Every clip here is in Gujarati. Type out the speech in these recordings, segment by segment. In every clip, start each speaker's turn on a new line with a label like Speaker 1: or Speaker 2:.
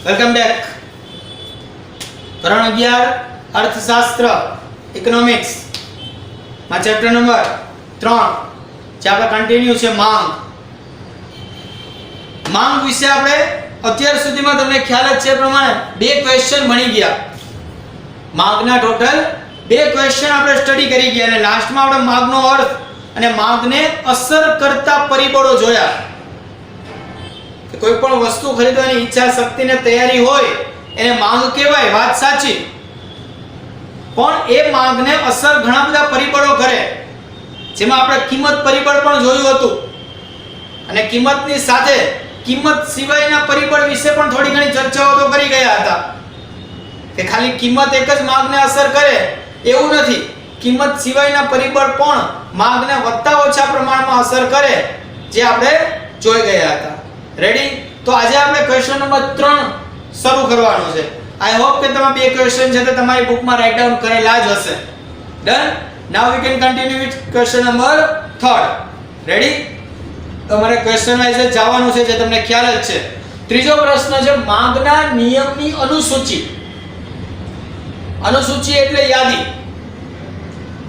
Speaker 1: Welcome back. ધોરણ 11 અર્થશાસ્ત્ર ઇકોનોમિક્સ માં ચેપ્ટર નંબર 3 જે આપણે કન્ટિન્યુ છે માંગ. માંગ વિશે આપણે અત્યાર સુધીમાં તમને ખ્યાલ જ છે પ્રમાણે બે ક્વેશ્ચન ભણી ગયા. માંગના ટોટલ બે ક્વેશ્ચન આપણે સ્ટડી કરી ગયા અને લાસ્ટમાં આપણે માંગનો અર્થ અને માંગને અસર કરતા પરિબળો જોયા. કે કોઈ પણ વસ્તુ ખરીદવાની ઈચ્છા શક્તિ ને તૈયારી હોય એને માંગ કહેવાય, વાત સાચી. પણ એ માંગને અસર ઘણા બધા પરિબળો કરે, જેમાં આપણે કિંમત પરિબળ પણ જોયું હતું અને કિંમતની સાથે કિંમત સિવાયના પરિબળ વિશે પણ થોડી ઘણી ચર્ચાઓ તો કરી ગયા હતા. કે ખાલી કિંમત એક જ માંગને અસર કરે એવું નથી, કિંમત સિવાયના પરિબળ પણ માંગને વધતા ઓછા પ્રમાણમાં અસર કરે, જે આપણે જોઈ ગયા હતા. રેડી? તો આજે આપણે ક્વેશ્ચન નંબર 3 શરૂ કરવાનો છે. આઈ હોપ કે તમે બે ક્વેશ્ચન છે તે તમારી બુકમાં રાઈટ ડાઉન કરેલા જ હશે. Done? Now V can continue with question number 3. Ready? તમારે ક્વેશ્ચન વાઇઝ જવાનું છે, જે તમને ખ્યાલ જ છે. ત્રીજો પ્રશ્ન છે માંગના નિયમની અનુસૂચિ. અનુસૂચિ એટલે યાદી.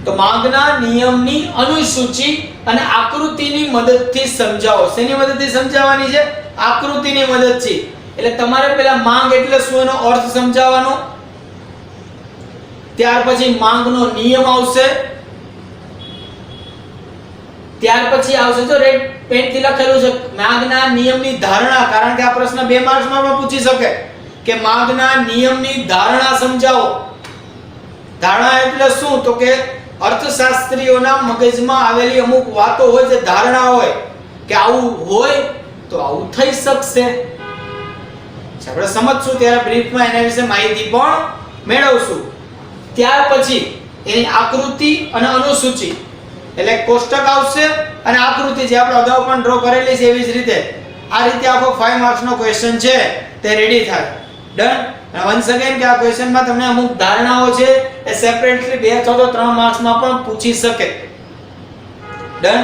Speaker 1: તો માંગના નિયમની અનુસૂચિ અને આકૃતિની મદદથી સમજાવો. શેની મદદથી સમજાવવાની છે? આકૃતિની મદદથી. એટલે તમારે પહેલા માંગ એટલે શું એનો અર્થ સમજાવવાનો, ત્યાર પછી માંગનો નિયમ આવશે, ત્યાર પછી આવશે જો રેડ પેનથી લખેલું છે માંગના નિયમની ધારણા. કારણ કે આ પ્રશ્ન 2 માર્ક્સમાં પણ પૂછી શકે કે માંગના નિયમની ધારણા સમજાવો. ધારણા એટલે શું? તો કે અર્થશાસ્ત્રીઓના મગજમાં આવેલી અમુક વાતો હોય, જે ધારણા હોય કે આવું હોય તો આવું થઈ શકશે. આપણે સમજશું ત્યારે બ્રીફમાં એના વિશે માહિતી પણ મેળવશું. ત્યાર પછી એની આકૃતિ અને અનુસૂચિ એટલે કોષ્ટક આવશે અને આકૃતિ જે આપણે અગાઉ પણ ડ્રો કરેલી છે એવી જ રીતે આ રીતે આખો 5 માર્ક્સનો ક્વેશ્ચન છે તે રેડી થાય. ડન? અને વન્સ અગેન કે આ ક્વેશ્ચનમાં તમને અમુક ધારણાઓ છે એ સેપરેટલી 2 અથવા તો 3 માર્ક્સમાં પણ પૂછી શકે. ડન?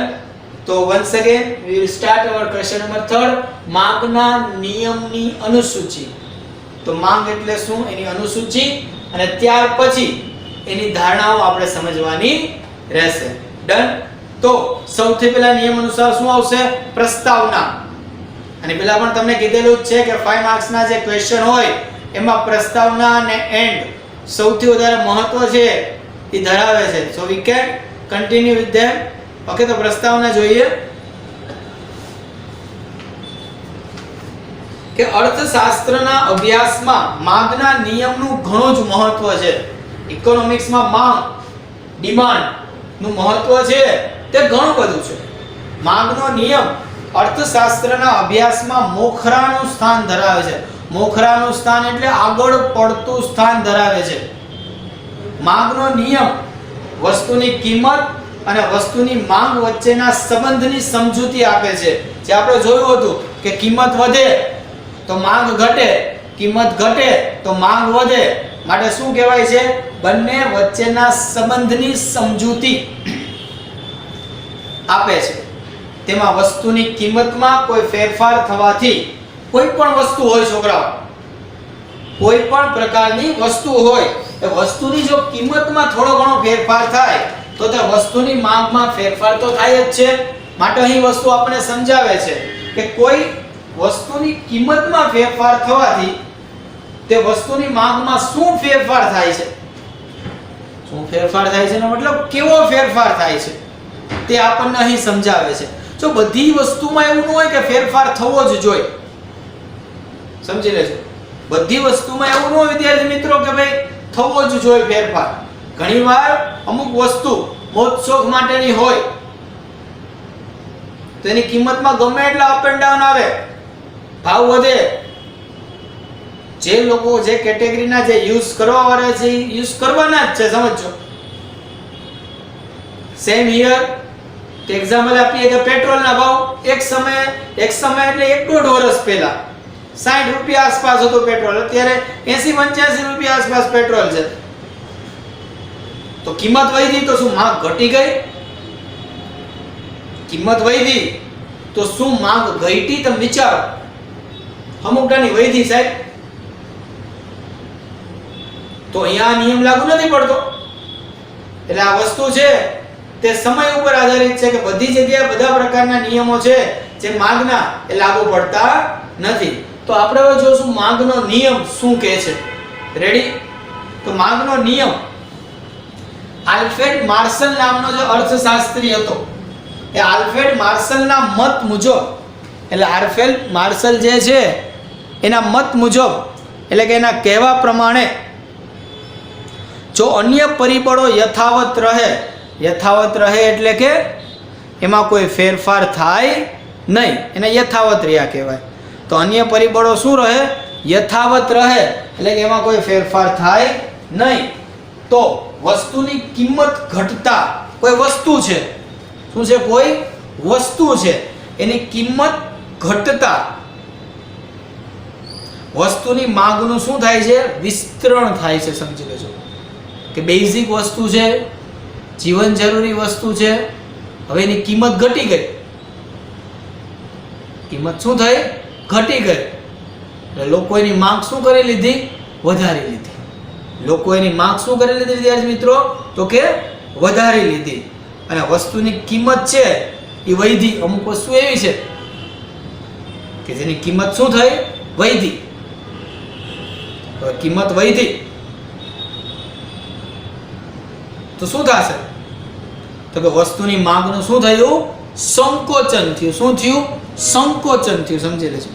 Speaker 1: તો once again we will start our question number 3. માંગના નિયમની અનુસૂચિ. તો માંગ એટલે શું, એની અનુસૂચિ અને ત્યાર પછી એની ધારણાઓ આપણે સમજવાની રહેશે. ડન? તો સૌથી પહેલા નિયમ અનુસાર શું આવશે? પ્રસ્તાવના. અને પહેલા પણ તમને કીધેલું જ છે કે 5 માર્ક્સના જે ક્વેશ્ચન હોય એમાં પ્રસ્તાવના અને એન્ડ સૌથી વધારે મહત્વ છે એ ધરાવે છે. So we can continue with them. Okay, તો પ્રસ્તાવના જોઈએ કે અર્થશાસ્ત્રના અભ્યાસમાં માંગના નિયમનું ઘણું જ મહત્વ છે. ઇકોનોમિક્સમાં માંગ, ડિમાન્ડ નું મહત્વ છે તે ઘણું બધું છે. માંગનો નિયમ અર્થશાસ્ત્રના અભ્યાસમાં મોખરાનું સ્થાન ધરાવે છે. મોખરાનું સ્થાન એટલે આગળ પડતું સ્થાન ધરાવે છે. માંગનો નિયમ વસ્તુની કિંમત અને વસ્તુની માંગ વચ્ચેના સંબંધની સમજૂતી આપે છે. જે આપણે જોયું હતું કે કિંમત વધે તો માંગ ઘટે, કિંમત ઘટે તો માંગ વધે. માટે શું કહેવાય છે? બંને વચ્ચેના સંબંધની સમજૂતી આપે છે. તેમાં વસ્તુની કિંમતમાં કોઈ ફેરફાર થવાથી, કોઈ પણ વસ્તુ હોય છોકરાઓ, કોઈ પણ પ્રકારની વસ્તુ હોય, એ વસ્તુની જો કિંમતમાં થોડો ઘણો ફેરફાર થાય તો તે વસ્તુની માંગમાં ફેરફાર તો થાય જ છે. માટે અહીં વસ્તુ આપણને સમજાવે છે કે કોઈ વસ્તુની કિંમતમાં ફેરફાર થવાથી તે વસ્તુની માંગમાં શું ફેરફાર થાય છે, શું ફેરફાર થાય છે એનો મતલબ કેવો ફેરફાર થાય છે તે આપણને અહીં સમજાવે છે. જો બધી વસ્તુમાં એવું ન હોય કે ફેરફાર થવો જ જોઈએ, સમજી લેજો. બધી વસ્તુમાં એવું ન હોય વિદ્યાર્થી મિત્રો કે ભાઈ થવો જ જોઈએ ફેરફાર. ઘણીવાર અમુક વસ્તુ મોજ શોખ માટેની હોય તો એની કિંમતમાં ગમે એટલા અપ એન્ડ ડાઉન આવે, ભાવ વધે. જે લોકો જે કેટેગરીના જે યુઝ કરવા વાળા છે યુઝ કરવાના જ છે, સમજો. સેમ હિયર કે એક્ઝામ્પલ આપીએ કે પેટ્રોલના ભાવ એક સમય એટલે 1.5 વર્ષ પહેલા 60 રૂપિયા આસપાસ હતું પેટ્રોલ, અત્યારે 80-85 રૂપિયા આસપાસ પેટ્રોલ છે. તો કિંમત વધી તો શું માંગ ઘટી ગઈ? કિંમત વધી તો શું માંગ ઘટી? તમે વિચારો. અમુક ટાણી વધી સાહેબ, તો અહીંયા આ નિયમ લાગુ નથી પડતો. એટલે આ વસ્તુ છે તે સમય ઉપર આધારિત છે કે બધી જગ્યાએ બધા પ્રકારના નિયમો છે જે માગના એ લાગુ પડતા નથી. તો આપણે હવે જોશું માગનો નિયમ શું કહે છે. રેડી? તો માગનો નિયમ આલ્ફ્રેડ માર્શલ નામનો જે અર્થશાસ્ત્રી હતો, એ આલ્ફ્રેડ માર્શલના મત મુજબ, એટલે આલ્ફ્રેડ માર્શલ જે છે એના મત મુજબ, એટલે કે એના કહેવા પ્રમાણે જો અન્ય પરિબળો યથાવત રહે એટલે કે એમાં કોઈ ફેરફાર થાય નહીં, એને યથાવત રહ્યા કહેવાય. તો અન્ય પરિબળો શું રહે? યથાવત રહે, એટલે કે એમાં કોઈ ફેરફાર થાય નહીં. તો વસ્તુની કિંમત ઘટતા, કોઈ વસ્તુ છે, શું છે? કોઈ વસ્તુ છે, એની કિંમત ઘટતા વસ્તુની માંગનું શું થાય છે? વિસ્તરણ થાય છે. સમજી લેજો કે બેઝિક વસ્તુ છે, જીવન જરૂરી વસ્તુ છે, હવે એની કિંમત ઘટી ગઈ. કિંમત શું થઈ? ઘટી ગઈ. એટલે લોકો એની માંગ શું કરી લીધી? વધારી લીધી. લોકો એની માંગ શું કરી લીધી વિદ્યાર્થી મિત્રો? તો કે વધારી લીધી. અને વસ્તુની કિંમત છે એ વધી. અમુક વસ્તુ એવી છે કે જેની કિંમત શું થઈ? વધી. કિંમત વધી તો શું થશે? તો કે વસ્તુની માંગનું શું થયું? સંકોચન થયું. શું થયું? સંકોચન થયું. સમજી લેજો.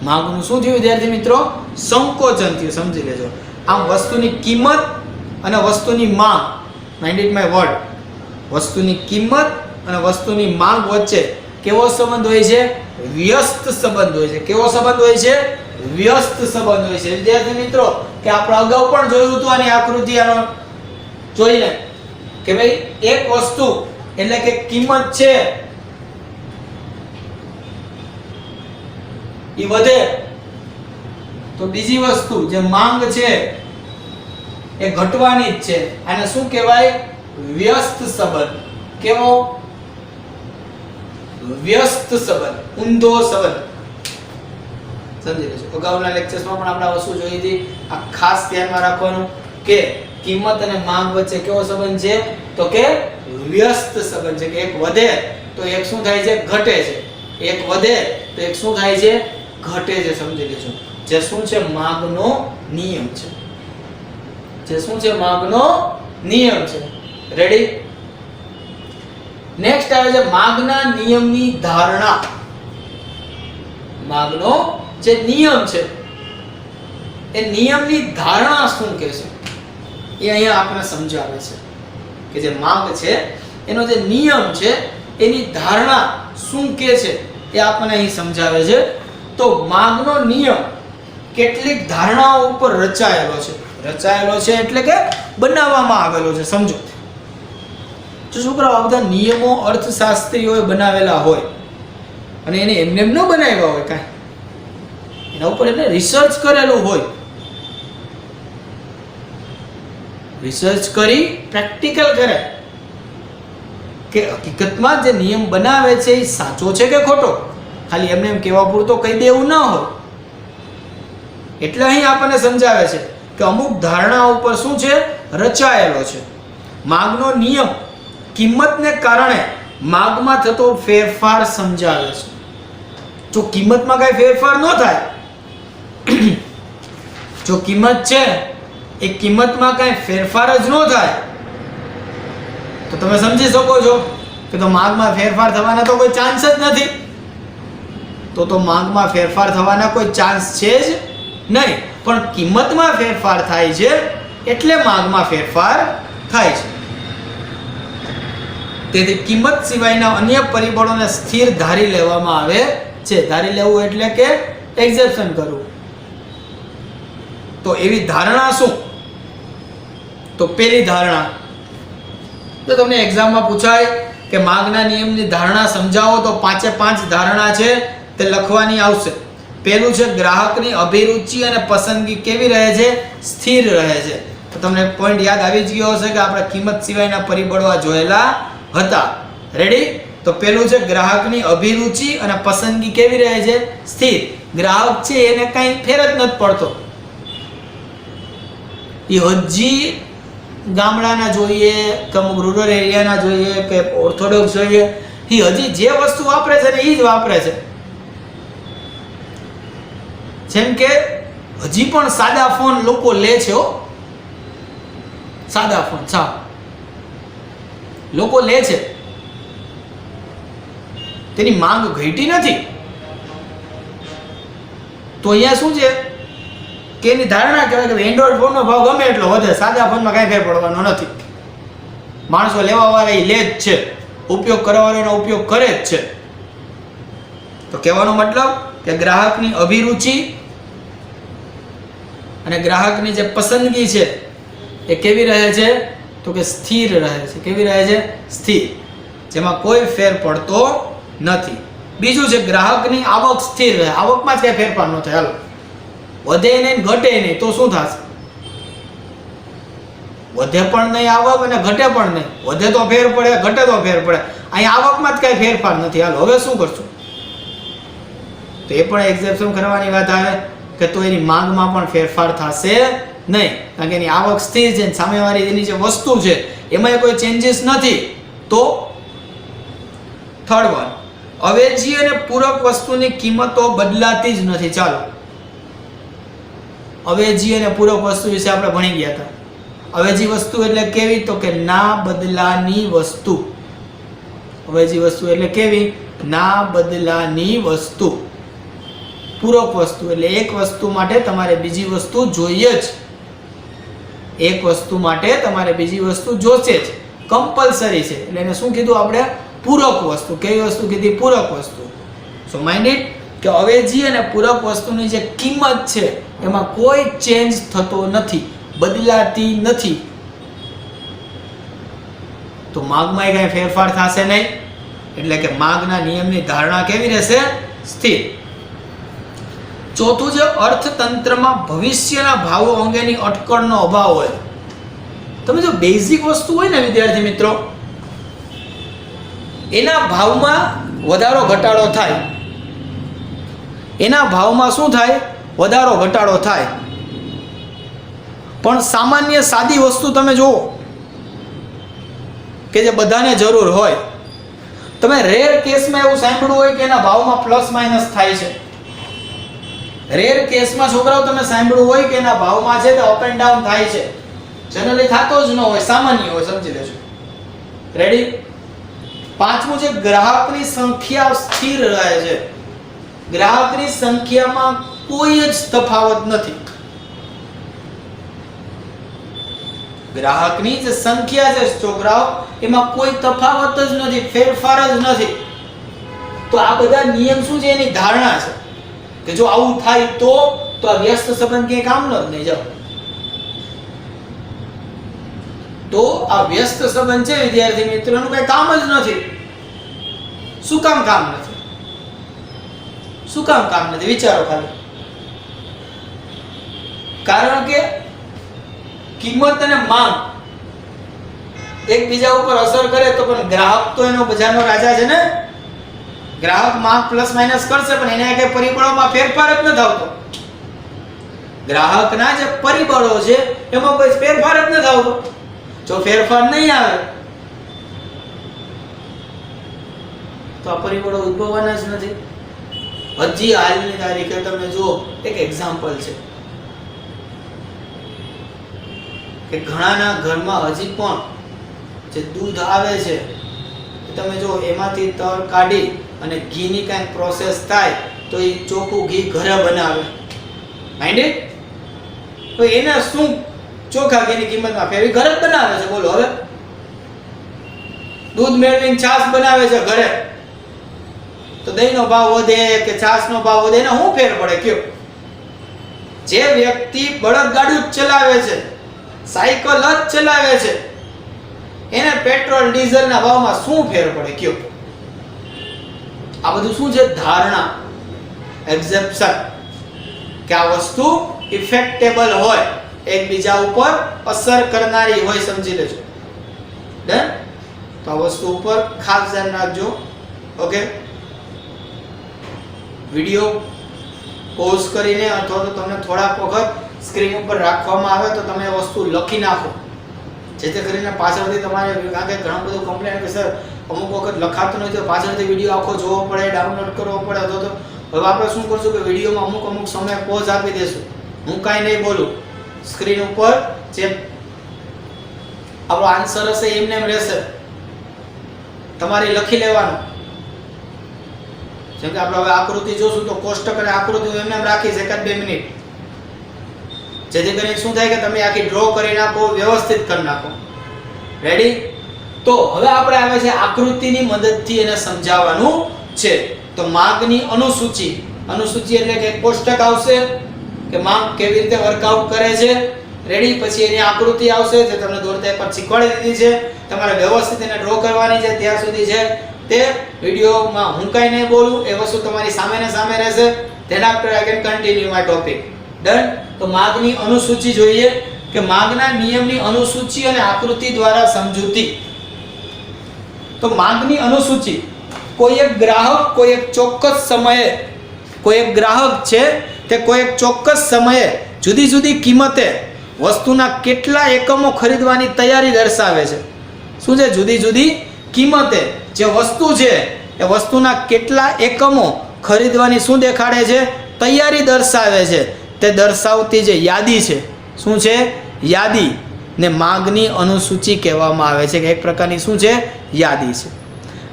Speaker 1: માંગનું શું થયું વિદ્યાર્થી મિત્રો? સંકોચન થયું. સમજી લેજો. આમ વસ્તુની કિંમત અને વસ્તુની માંગ, માઇન્ડ ઇટ માય વર્ડ, વસ્તુની કિંમત અને વસ્તુની માંગ વચ્ચે કેવો સંબંધ હોય છે? વ્યસ્ત સંબંધ હોય છે. કેવો સંબંધ હોય છે? વ્યસ્ત સંબંધ હોય છે. વિદ્યાર્થી મિત્રો કે આપણે અગાઉ પણ જોયું હતું આની આકૃતિ, આનો જોઈને કે ભાઈ એક વસ્તુ એટલે કે કિંમત છે એ વધે તો બીજી વસ્તુ જે માંગ છે એ ઘટવાની જ છે. આને શું કહેવાય? વ્યસ્ત સંબંધ. કેવો? વ્યસ્ત સંબંધ, ઊંધો સંબંધ. સમજી લેજો. અગાઉના લેક્ચર્સમાં પણ આપણે આ વસ્તુ જોઈ હતી. આ ખાસ ધ્યાનમાં રાખવાનું કે કિંમત અને માંગ વચ્ચે કેવો સંબંધ છે? તો કે વ્યસ્ત સંબંધ છે. કે એક વધે તો એક શું થાય છે? ઘટે છે. એક વધે તો એક શું થાય છે? ઘટે છે. સમજી લેજો. જે શું છે? માંગનો નિયમ છે. જે શું છે? માંગનો નિયમ છે. રેડી? નેક્સ્ટ આવે છે માંગના નિયમની ધારણા. માંગનો જે નિયમ છે એ નિયમની ધારણા શું કહે છે એ અહીંયા આપણે સમજાવે છે કે જે માંગ છે એનો જે નિયમ છે એની ધારણા શું કહે છે એ આપણને અહીં સમજાવે છે. તો માંગનો નિયમ કેટલીક ધારણાઓ ઉપર રચાયેલો છે. રચાયેલો છે એટલે કે બનાવવામાં આવેલો છે. સમજો. જો છોકરાઓ આ બધા નિયમો અર્થશાસ્ત્રીઓએ બનાવેલા હોય અને એને એમને ન બનાવ્યા હોય, કાંઈ એના ઉપર એને રિસર્ચ કરેલું હોય, રિસર્ચ કરી પ્રેક્ટિકલ કરે કે હકીકતમાં જે નિયમ બનાવે છે એ સાચો છે કે ખોટો, ખાલી એમને એમ કહેવા પૂરતો કહી દેવું ન હોય. એટલે અહીં આપણને સમજાવે છે કે અમુક ધારણા ઉપર શું છે? રચાયેલો છે. માંગનો નિયમ કિંમતને કારણે માંગમાં થતો ફેરફાર સમજાવે છે. જો કિંમતમાં કઈ ફેરફાર ન થાય, જો કિંમત છે એ કિંમતમાં કઈ ફેરફાર જ ન થાય તો તમે સમજી શકો છો કે તો માંગમાં ફેરફાર થવાના તો કોઈ ચાન્સ જ નથી. તો માંગમાં ફેરફાર થવાના કોઈ ચાન્સ છે જ નહીં. પણ કિંમતમાં ફેરફાર થાય છે એટલે માંગમાં ફેરફાર થાય છે. તેથી કિંમત સિવાયના અન્ય પરિબળોને સ્થિર ધારી લેવામાં આવે છે. ધારી લેવું એટલે કે એક્સેપ્શન કરવું. તો એવી ધારણા શું? તો પહેલી ધારણા, તો તમને એક્ઝામમાં પૂછાય કે માંગના નિયમની ધારણા સમજાવો તો 5 ધારણા છે તે લખવાની આવશે. પહેલું છે ગ્રાહકની અભિરુચિ અને પસંદગી કેવી રહે છે? સ્થિર રહે છે. તો તમને પોઈન્ટ યાદ આવી જ ગયો હશે કે આપણે કિંમત સિવાયના પરિબળો જોયેલા હતા. રેડી? તો પહેલું છે ગ્રાહકની અભિરુચિ અને પસંદગી કેવી રહે છે? સ્થિર. ગ્રાહક છે એને કઈ ફેર જ નથી પડતો. એ હજી ગામડાના જોઈએ કે અમુક રૂરલ એરિયાના જોઈએ કે ઓર્થોડોક્સ જોઈએ, એ હજી જે વસ્તુ વાપરે છે ને એ જ વાપરે છે. જેમ કે હજી પણ સાદા ફોન લોકો લે છે. સાદા ફોન લોકો લે છે, તેની માંગ ઘટી નથી. તો અહીંયા શું છે કે એની ધારણા કહેવાય કે એન્ડ્રોઈડ ફોનનો ભાવ ગમે એટલો વધે, સાદા ફોનમાં કાંઈ ફેર પડવાનો નથી. માણસો લેવાવાળા એ લે જ છે, ઉપયોગ કરવાવાળાનો ઉપયોગ કરે જ છે. તો કહેવાનો મતલબ કે ગ્રાહકની અભિરુચિ અને ગ્રાહકની જે પસંદગી છે એ કેવી રહે છે? તો કે સ્થિર રહે છે. કેવી રહે છે? સ્થિર, જેમાં કોઈ ફેર પડતો નથી. બીજું છે ગ્રાહકની આવક સ્થિર રહે. આવકમાં જ કઈ ફેરફાર ન થાય. હાલો, વધે નહીં ઘટે નહીં તો શું થશે? વધે પણ નહીં આવક અને ઘટે પણ નહીં. વધે તો ફેર પડે, ઘટે તો ફેર પડે. અહીંયા આવકમાં જ કઈ ફેરફાર નથી. હાલો, હવે શું કરશું? તો એ પણ એક્સેપ્શન કરવાની વાત આવે કે તો એની માંગમાં પણ ફેરફાર થશે નહીં, કારણ કે એની આવક સ્થિર છે, સામેવાળી એની જે વસ્તુ છે એમાં કોઈ ચેન્જીસ નથી. તો થર્ડ વન, અવેજી અને પૂરક વસ્તુની કિંમતો બદલાતી જ નથી. ચાલો, અવેજી અને પૂરક વસ્તુ વિશે આપણે ભણી ગયા હતા. અવેજી વસ્તુ એટલે કેવી? તો કે ના બદલાની વસ્તુ. અવેજી વસ્તુ એટલે કેવી? ના બદલાની વસ્તુ. પૂરક વસ્તુ એટલે એક વસ્તુ માટે તમારે બીજી વસ્તુ જોઈએ જ. એક વસ્તુ માટે તમારે બીજી વસ્તુ જોશે જ, કમ્પલસરી છે. એટલે એને શું કીધું આપણે? પૂરક વસ્તુ. કેવી વસ્તુ કીધી? પૂરક વસ્તુ. સો માઇન્ડ ઇટ કે અવેજી અને પૂરક વસ્તુની જે કિંમત છે એમાં કોઈ ચેન્જ થતો નથી, બદલાતી નથી. તો માંગમાં કઈ ફેરફાર થશે નહીં. એટલે કે માંગના નિયમની ધારણા કેવી રહેશે? સ્થિર. ચોથું છે અર્થતંત્રમાં ભવિષ્યના ભાવો અંગેની અટકળનો અભાવ હોય. તમે જો બેઝિક વસ્તુ હોય ને વિદ્યાર્થી મિત્રો, એના ભાવમાં વધારો ઘટાડો થાય. એના ભાવમાં શું થાય? વધારો ઘટાડો થાય. પણ સામાન્ય સાદી વસ્તુ તમે જુઓ કે જે બધાને જરૂર હોય, તમે રેર કેસમાં એવું સાંભળ્યું હોય કે એના ભાવમાં પ્લસ માઇનસ થાય છે. રેર કેસમાં છોકરાઓ તમે સાંભળ્યું હોય કે એના ભાવમાં છે તો અપ એન્ડ ડાઉન થાય છે. જનરલી થતો જ ન હોય, સામાન્ય હોય. સમજી લેજો. રેડી? પાંચમું છે ગ્રાહકની સંખ્યા સ્થિર રહે છે. ગ્રાહકની સંખ્યામાં કોઈ જ તફાવત નથી. ગ્રાહકની જે સંખ્યા છે છોકરાઓ, એમાં કોઈ તફાવત જ નથી, ફેરફાર જ નથી. તો આ બધા નિયમ શું છે? એની ધારણા છે કે જો આવું થાય તો આ વ્યસ્ત સંબંધ ક્યાંય કામનો જ નહીં. જાઓ, તો આ વ્યસ્ત સંબંધ છે વિદ્યાર્થી મિત્રોનું કઈ કામ જ નથી. શું કામ કામ નથી? શું કામ કામ નથી? વિચારો ખાલી. કારણ કે કિંમત અને માંગ એકબીજા ઉપર અસર કરે તો પણ ગ્રાહક તો એનો બજારનો રાજા છે ને. ગ્રાહક માંગ પ્લસ માઇનસ કરશે પણ એના કઈ પરિબળોમાં ફેરફાર જ નથી આવતો. ગ્રાહકના જે પરિબળો છે એમાં કોઈ ફેરફાર જ નથી આવતો. જો ફેરફાર નહીં આવે તો આ પરિબળો ઉદ્ભવવાના જ નથી. હજી હાલની તારીખે તમે જુઓ, એક એક્ઝામ્પલ છે કે ઘણાના ઘરમાં હજી પણ જે દૂધ આવે છે તમે જો એમાંથી તર કાઢી અને ઘીની કાંઈ પ્રોસેસ થાય તો એ ચોખ્ખું ઘી ઘરે બનાવે. માઇન્ડેડ? તો એને શું ચોખ્ખા ઘીની કિંમતમાં ફેરવી ઘરે જ બનાવે છે. બોલો હવે દૂધ મેળવીને છાશ બનાવે છે ઘરે, તો દહીંનો ભાવ વધે કે છાશનો ભાવ વધે, એને શું ફેર પડે? કયો? જે વ્યક્તિ બળદગાડું જ ચલાવે છે, સાયકલ જ ચલાવે છે, એને પેટ્રોલ ડીઝલના ભાવમાં શું ફેર પડે? કયો? આ બધું શું છે? ધારણા, એક્સેપ્શન, કે આ વસ્તુ ઇફેક્ટેબલ હોય, એકબીજા ઉપર અસર કરનારી હોય. સમજી લેજો. ડન? તો આ વસ્તુ ઉપર ખાસ ધ્યાન રાખજો. ઓકે, વિડિયો પોઝ કરીને અથવા તો તમને થોડાક વખત સ્ક્રીન ઉપર રાખવામાં આવે તો તમે એ વસ્તુ લખી નાખો, જેથી કરીને પાછળથી તમારે, કારણ કે ઘણું બધું કમ્પ્લેન કે સર અમુક વખત લખાતું નથી તો પાછળથી વિડીયો આખો જોવો પડે, ડાઉનલોડ કરવો પડે. તો હવે આપણે શું કરશું કે વિડીયોમાં અમુક સમય પોઝ આપી દેશું. હું કાંઈ નહીં બોલું, સ્ક્રીન ઉપર જે આપણો આન્સર હશે એમને એમ રહેશે, તમારે લખી લેવાનું. જેમ કે આપણે હવે આકૃતિ જોશું તો કોષ્ટક અને આકૃતિ એમને એમ રાખીશ 1-2 મિનિટ, જેથી કરીને શું થાય કે તમે આખી ડ્રો કરી નાખો, વ્યવસ્થિત કરી નાખો. રેડી? તો હવે આપણે આવે છે આકૃતિની મદદથી એને સમજાવવાનું છે. તો માગની અનુસૂચિ, અનુસૂચિ એટલે કે કોષ્ટક આવશે કે માગ કેવી રીતે વર્કઆઉટ કરે છે. રેડી? પછી એની આકૃતિ આવશે જે તમને દોરતા પર શીખવાડી દીધી છે, તમારે વ્યવસ્થિત એને ડ્રો કરવાની છે. ત્યાં સુધી છે તે વિડિયોમાં હું કાંઈ નહીં બોલું, એ વસ્તુ તમારી સામે ને સામે રહેશે. Than after I can continue my topic. Done? તો માગની અનુસૂચિ જોઈએ કે માગના નિયમની અનુસૂચિ અને આકૃતિ દ્વારા સમજૂતી. તો માગની અનુસૂચિ કોઈ એક ગ્રાહક કોઈ એક ચોક્કસ સમયે, કોઈ એક ગ્રાહક છે તે કોઈ એક ચોક્કસ સમયે જુદી જુદી કિંમતે વસ્તુના કેટલા એકમો ખરીદવાની તૈયારી દર્શાવે છે. શું છે? જુદી જુદી કિંમતે જે વસ્તુ છે એ વસ્તુના કેટલા એકમો ખરીદવાની શું દેખાડે છે? તૈયારી દર્શાવે છે. તે દર્શાવતી જે યાદી છે, શું છે? યાદી ને માગની અનુસૂચિ કહેવામાં આવે છે કે એક પ્રકારની શું છે? યાદી છે.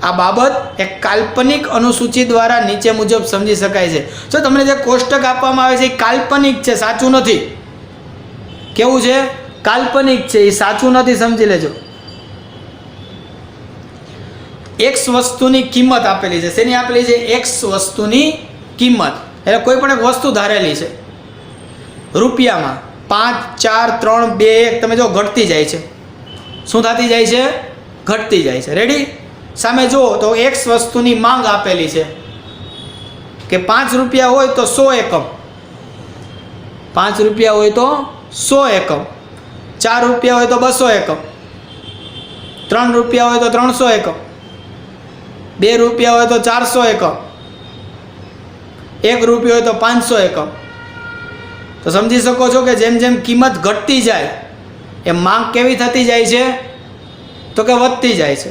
Speaker 1: આ બાબત એક કાલ્પનિક અનુસૂચિ દ્વારા નીચે મુજબ સમજી શકાય છે. જો તમને જે કોષ્ટક આપવામાં આવે છે એ કાલ્પનિક છે, સાચું નથી. કેવું છે? કાલ્પનિક છે, એ સાચું નથી, સમજી લેજો. x વસ્તુની કિંમત આપેલી છે. શેની આપેલી છે? x વસ્તુની કિંમત. એટલે કોઈ પણ એક વસ્તુ ધારેલી છે રૂપિયામાં 5, 4, 3, 2, 1. તમે જો ઘટતી જાય છે. શું થતી જાય છે? ઘટતી જાય છે. રેડી? સામે જુઓ તો x વસ્તુની માંગ આપેલી છે કે 5 રૂપિયા હોય તો 100 એકમ, 5 રૂપિયા હોય તો 100 એકમ, 4 રૂપિયા હોય તો 200 એકમ, 3 રૂપિયા હોય તો 300 એકમ, 2 રૂપિયા હોય તો 400 એકમ, 1 રૂપિયો હોય તો 500 એકમ. તો સમજી શકો છો કે જેમ જેમ કિંમત ઘટતી જાય એ માંગ કેવી થતી જાય છે? તો કે વધતી જાય છે.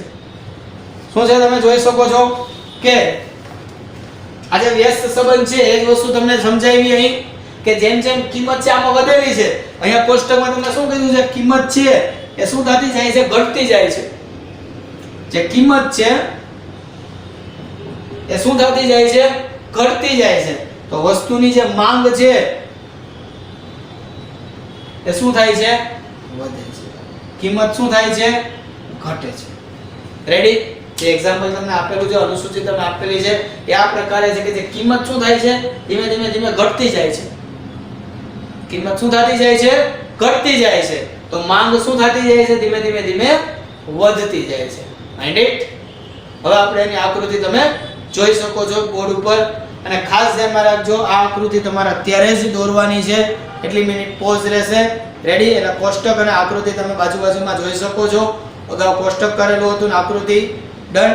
Speaker 1: શું છે? તમે જોઈ શકો છો કે આ જે વ્યસ્ત સંબંધ છે એ જ વસ્તુ તમને સમજાવી અહીં કે જેમ જેમ કિંમત છે આમાં વધેલી છે. અહીંયા કોષ્ટકમાં તમને શું કીધું છે? કિંમત છે એ શું થતી જાય છે? ઘટતી જાય છે. જે કિંમત છે એ શું થતી જાય છે? ઘટતી જાય છે. તો વસ્તુની જે માંગ છે એ શું થાય છે? વધે છે. કિંમત શું થાય છે? ઘટે છે. રેડી? જે એક્ઝામ્પલ તમને આપેલું છે, અનુસૂચિ તમને આપેલી છે એ આ પ્રકારે છે કે જે કિંમત શું થાય છે? ધીમે ધીમે ધીમે ઘટતી જાય છે. કિંમત શું થતી જાય છે? ઘટતી જાય છે. તો માંગ શું થતી જાય છે? ધીમે ધીમે ધીમે વધતી જાય છે. માઇન્ડેડ? હવે આપણે એની આકૃતિ તમે જોઈ શકો છો બોર્ડ ઉપર. અને ખાસ ધ્યાનમાં રાખજો, આ આકૃતિ તમારે અત્યારે જ દોરવાની છે. એટલી મિનિટ પોઝ રહેશે. રેડી? એટલે કોષ્ટક અને આકૃતિ તમે બાજુમાં જોઈ શકો છો. અગાઉ કોષ્ટક કરેલું હતું ને આકૃતિ. ડન?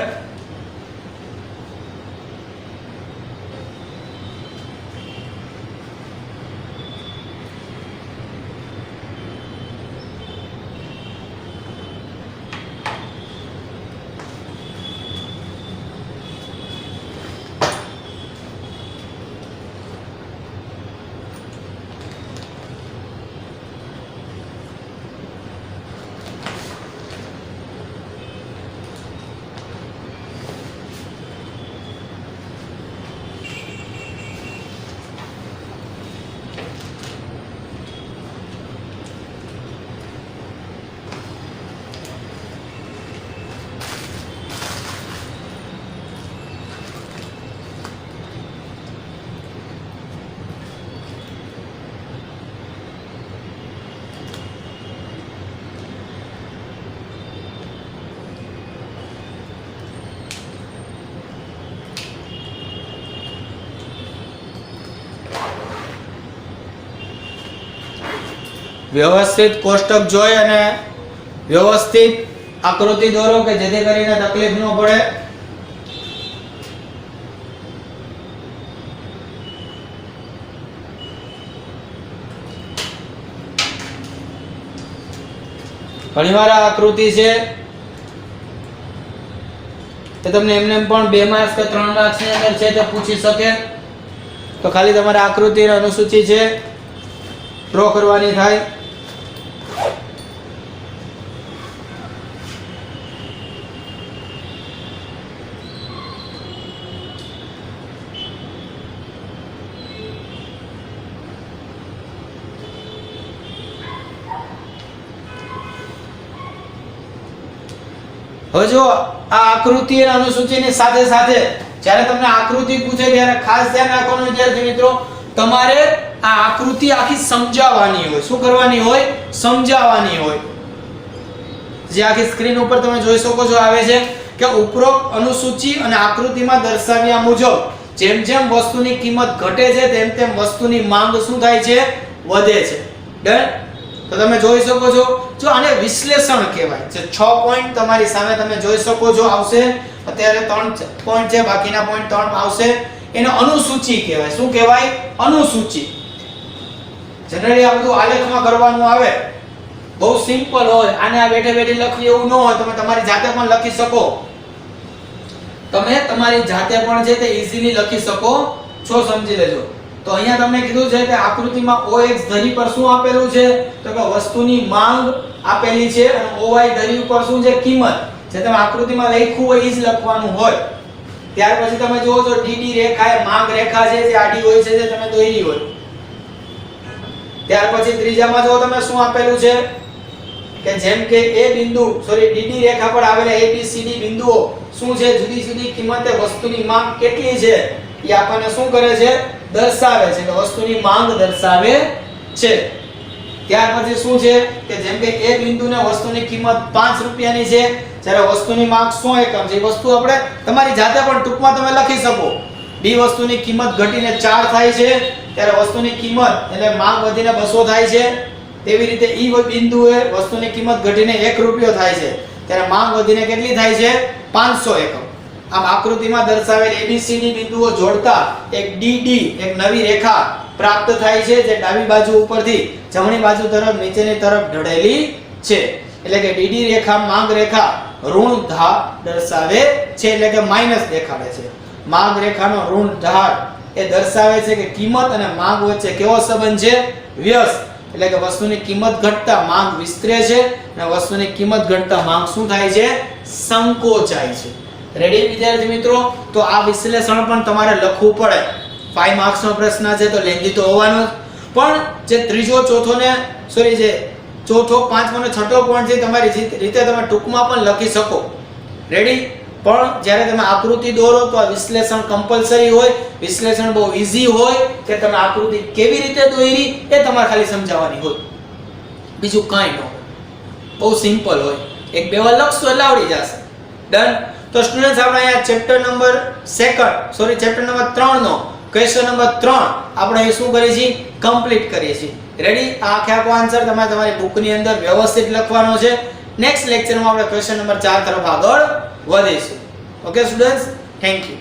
Speaker 1: વ્યવસ્થિત કોષ્ટક જોઈ અને વ્યવસ્થિત આકૃતિ દોરો કે જેથી કરીને તકલીફ ન પડે. ઘણીવાર આ આકૃતિ છે તે તમને એમને પણ 2 માર્ક્સ કે 3 માર્ક્સ ની અંદર છે તે પૂછી શકે. તો ખાલી તમારે આકૃતિ અને અનુસૂચિ છે ડ્રો કરવાની થાય. હવે જો આ આકૃતિ અને અનુસૂચિની સાથે સાથે જ્યારે તમને આકૃતિ પૂછે ત્યારે ખાસ ધ્યાન રાખવાનું વિદ્યાર્થી મિત્રો, તમારે આ આકૃતિ આખી સમજાવવાની હોય. શું કરવાની હોય? સમજાવવાની હોય. જે આખી સ્ક્રીન ઉપર તમે જોઈ શકો છો આવે છે કે ઉપરોક્ત અનુસૂચિ અને આકૃતિમાં દર્શાવ્યા મુજબ જેમ જેમ વસ્તુની કિંમત ઘટે છે તેમ તેમ વસ્તુની માંગ શું થાય છે? વધે છે. ડન? તો તમે જોઈ શકો છો, જો આને વિશ્લેષણ કહેવાય. જે 6 પોઈન્ટ તમારી સામે તમે જોઈ શકો છો આવશે. અત્યારે 3 પોઈન્ટ છે, બાકીના પોઈન્ટ 3 આવશે. એને અનુસૂચિ કહેવાય. શું કહેવાય? અનુસૂચિ. જનરલી આ બધું આલેખમાં કરવાનું આવે, બહુ સિમ્પલ હોય. આને આ બેઠે બેઠે લખવી એવું ન હોય, તમે તમારી જાતે પણ લખી શકો. તમે તમારી જાતે પણ છે તે ઈઝીલી લખી શકો છો. સમજી લેજો. તો અહીંયા તમને કીધું છે કે આકૃતિમાં OX ધરી પર શું આપેલું છે? તો કે વસ્તુની માંગ આપેલી છે અને OY ધરી ઉપર શું છે? કિંમત. જે તમે આકૃતિમાં લખ્યું હોય એ જ લખવાનું હોય. ત્યાર પછી તમે જુઓ છો DD રેખા એ માંગ રેખા છે જે આડી હોય છે, જે તમે દોરી હોય. ત્યાર પછી ત્રીજામાં જો તમે શું આપેલું છે કે જેમ કે DD રેખા પર આવેલા ABCD બિંદુઓ શું છે? જુદી જુદી કિંમતે વસ્તુની માંગ કેટલી છે એ આપણને શું કરે છે? દર્શાવે છે. કે વસ્તુની માંગ દર્શાવે છે. ત્યાર પછી શું છે કે જેમ કે A બિંદુને વસ્તુની કિંમત 5 રૂપિયાની છે, જ્યારે વસ્તુની માંગ 100 એકમ છે. એ વસ્તુ આપણે તમારી જાતે પણ ટૂંકમાં તમે લખી શકો. B વસ્તુની કિંમત ઘટીને 4 થાય છે, ત્યારે વસ્તુની કિંમત એટલે માંગ વધીને 200 થાય છે. તેવી રીતે E બિંદુએ વસ્તુની કિંમત ઘટીને 1 રૂપિયો થાય છે, ત્યારે માંગ વધીને કેટલી થાય છે? 500 એકમ. આમ આકૃતિમાં દર્શાવેલ ABCD બિંદુઓ જોડતા એક DD એક નવી રેખા પ્રાપ્ત થાય છે, જે ડાબી બાજુ ઉપરથી જમણી બાજુ તરફ નીચેની તરફ ઢળેલી છે. એટલે કે DD રેખા માંગ રેખા ઋણ ધાર દર્શાવે છે, એટલે કે માઈનસ દેખાડે છે. માંગ રેખાનો ઋણ ધાર એ દર્શાવે છે કે કિંમત અને માંગ વચ્ચે કેવો સંબંધ છે? વ્યસ્ત. એટલે કે વસ્તુની કિંમત ઘટતા માંગ વિસ્તરે છે અને વસ્તુની કિંમત ઘટતા માંગ શું થાય છે? સંકોચાય છે. રેડી વિદ્યાર્થી મિત્રો? તો આ વિશ્લેષણ પણ તમારે લખવું પડે. 5 માર્ક્સ નો પ્રશ્ન છે તો લેંઘી તો હોવાનો જ. પણ જે ત્રીજો ચોથો ને જે ચોથો પાંચમો અને છઠ્ઠો પોઈન્ટ છે તમારી રીતે તમે ટૂંકમાં પણ લખી શકો. રેડી? પણ જ્યારે તમે આકૃતિ દોરો તો આ વિશ્લેષણ કમ્પલસરી હોય. વિશ્લેષણ બહુ ઈઝી હોય કે તમે આકૃતિ કેવી રીતે દોરી એ તમારે ખાલી સમજાવવાની હોય, બીજું કાંઈ ન હોય. બહુ સિમ્પલ હોય. 1-2 વાર લખશો એટલે આવડી જશે. ડન? તો સ્ટુડન્ટ્સ આપણે અહીંયા ચેપ્ટર નંબર 3 નો ક્વેશ્ચન નંબર 3 આપણે એ શું કરીએ છીએ? કમ્પ્લીટ કરીએ છીએ. રેડી? આ આખો આન્સર તમે તમારી બુકની અંદર વ્યવસ્થિત લખવાનો છે. નેક્સ્ટ લેક્ચરમાં આપણે ક્વેશ્ચન નંબર 4 તરફ આગળ વધીશું. Okay students, thank you.